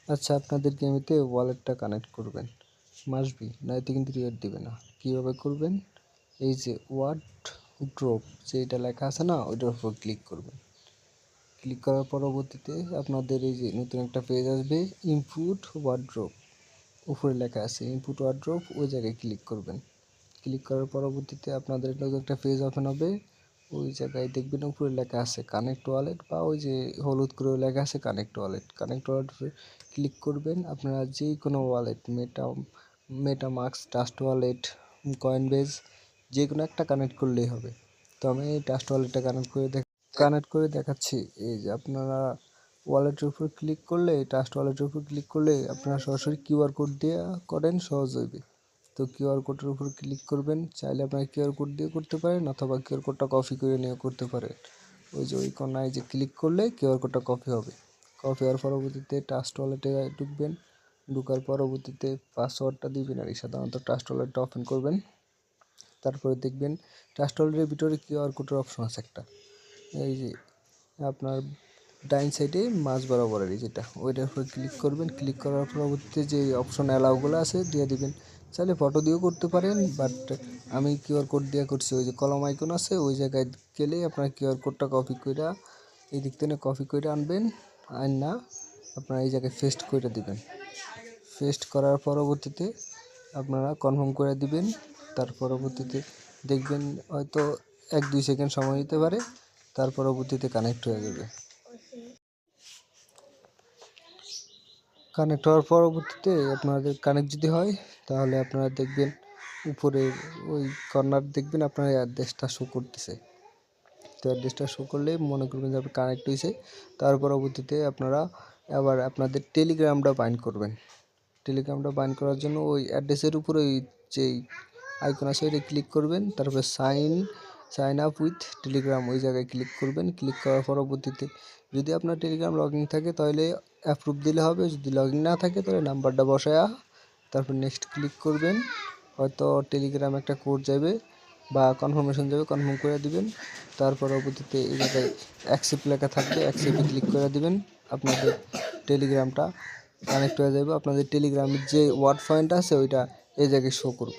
আচ্ছা, আপনাদের গেমেতে ওয়ালেটটা কানেক্ট করবেন, মাস্ট বি, নয়তো কিন্তু রিওয়ার্ড দিবে না। কীভাবে করবেন? এই যে ওয়ার্ড্রোপ যেটা লেখা আছে না, ওইটার উপর ক্লিক করবেন। ক্লিক করার পরবর্তীতে আপনাদের এই যে নতুন একটা পেজ আসবে, ইনপুট ওয়ার্ড্রোপ, উপরে লেখা আছে ইনপুট ওয়ার্ড্রোপ, ওই জায়গায় ক্লিক করবেন। ক্লিক করার পরবর্তীতে আপনাদের নতুন একটা পেজ ওপেন হবে। ওই জায়গায় দেখবেন উপরে লেখা আছে কানেক্ট ওয়ালেট, বা ওই যে হলুদ করে লেখা আছে কানেক্ট ওয়ালেট। কানেক্ট ওয়ালেটে ক্লিক করবেন। আপনারা যে কোনো wallet, MetaMask, trust wallet, Coinbase, যে কোনো একটা কানেক্ট করলেই হবে। তো আমি ট্রাস্ট ওয়ালেটটা কানেক্ট করে দেখাচ্ছি। এই যে আপনারা ওয়ালেটের উপর ক্লিক করলে, ট্রাস্ট ওয়ালেটের উপর ক্লিক করলে আপনারা সরাসরি কিউআর কোড দিয়ে করেন, সহজ হইবে। তো কিউআর কোডের উপর ক্লিক করবেন। চাইলে আপনারা কিউআর কোড দিয়ে করতে পারেন, অথবা কিউআর কোডটা কপি করে নিয়ে করতে পারেন। ওই যে ওই কোনায় যে ক্লিক করলে কিউআর কোডটা কপি হবে। কপি হওয়ার পরবর্তীতে ট্রাস্ট ওয়ালেটে ঢুকবেন। ঢুকার পরবর্তীতে পাসওয়ার্ডটা দিবেন, আর সাধারণত ট্রাস্ট ওয়ালেটটা ওপেন করবেন। তারপরে দেখবেন ট্রাস্ট ওয়ালেটের ভিতরে কিউআর কোডের অপশন আছে একটা, এই যে আপনার ডাইন সাইডে মাঝ বরাবরের যেটা, ওইটার উপরে ক্লিক করবেন। ক্লিক করার পরবর্তীতে যে অপশন অ্যালাউগুলো আছে দিয়ে দিবেন। চাইলে ফটো দিয়েও করতে পারেন, বাট আমি কিউআর কোড দিয়ে করছি। ওই যে কলম আইকন আছে, ওই জায়গায় গেলে আপনার কিউআর কোডটা কপি করে এই দিক থেকে কপি করে আনবেন। না আপনারা এই জায়গায় পেস্ট করে দিবেন। পেস্ট করার পরবর্তীতে আপনারা কনফার্ম করে দিবেন। তার পরবর্তীতে দেখবেন হয়তো 1-2 সেকেন্ড সময় নিতে পারে, তার পরবর্তীতে কানেক্ট হয়ে যাবে। কানেক্ট হওয়ার পরবর্তীতে আপনাদের কানেক্ট যদি হয়, তাহলে আপনারা দেখবেন উপরে ওই কর্নার দেখবেন আপনার অ্যাড্রেসটা শো করতেছে। তো অ্যাড্রেসটা শো করলে মনে করবেন যে আপনার কানেক্ট হয়েছে। তার পরবর্তীতে আপনারা আবার আপনাদের টেলিগ্রামটা বাইন্ড করবেন। টেলিগ্রামটা বাইন্ড করার জন্য ওই অ্যাড্রেসের উপরে ওই যেই আইকন আছে ওইটা ক্লিক করবেন। তারপরে সাইন আপ উইথ টেলিগ্রাম, ওই জায়গায় ক্লিক করবেন। ক্লিক করার পরবর্তীতে যদি আপনার টেলিগ্রাম লগইন থাকে তাহলে অ্যাপ্রুভ দিলে হবে, যদি লগইন না থাকে তাহলে নাম্বারটা বসায়া তারপর নেক্সট ক্লিক করবেন। হয়তো টেলিগ্রাম একটা কোড যাবে বা কনফার্মেশন যাবে, কনফার্ম করে দিবেন। তার পরবর্তীতে এই জায়গায় অ্যাকসেপ্ট লেখা থাকবে, অ্যাকসেপ্টে ক্লিক করে দিবেন। আপনাদের টেলিগ্রামটা কানেক্ট হয়ে যাবে। আপনাদের টেলিগ্রামের যে ওয়ার্ড পয়েন্ট আছে ওইটা এই জায়গায় শো করব।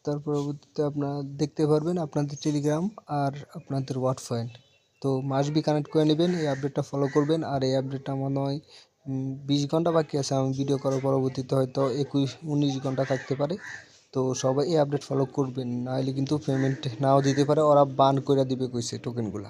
তার পরবর্তীতে আপনারা দেখতে পারবেন আপনাদের টেলিগ্রাম আর আপনাদের ওয়ার্ড পয়েন্ট। তো মাস্ট বি কানেক্ট করে নেবেন, এই আপডেটটা ফলো করবেন। আর এই আপডেটটা মনে হয় 20 ঘন্টা বাকি আছে। আমি ভিডিও করার পরবর্তীতে হয়তো 21-19 ঘন্টা থাকতে পারে। তো সবাই এই আপডেট ফলো করবেন, নাহলে কিন্তু পেমেন্ট নাও দিতে পারে, ওরা বান করে দিবে কইছে টোকেনগুলা।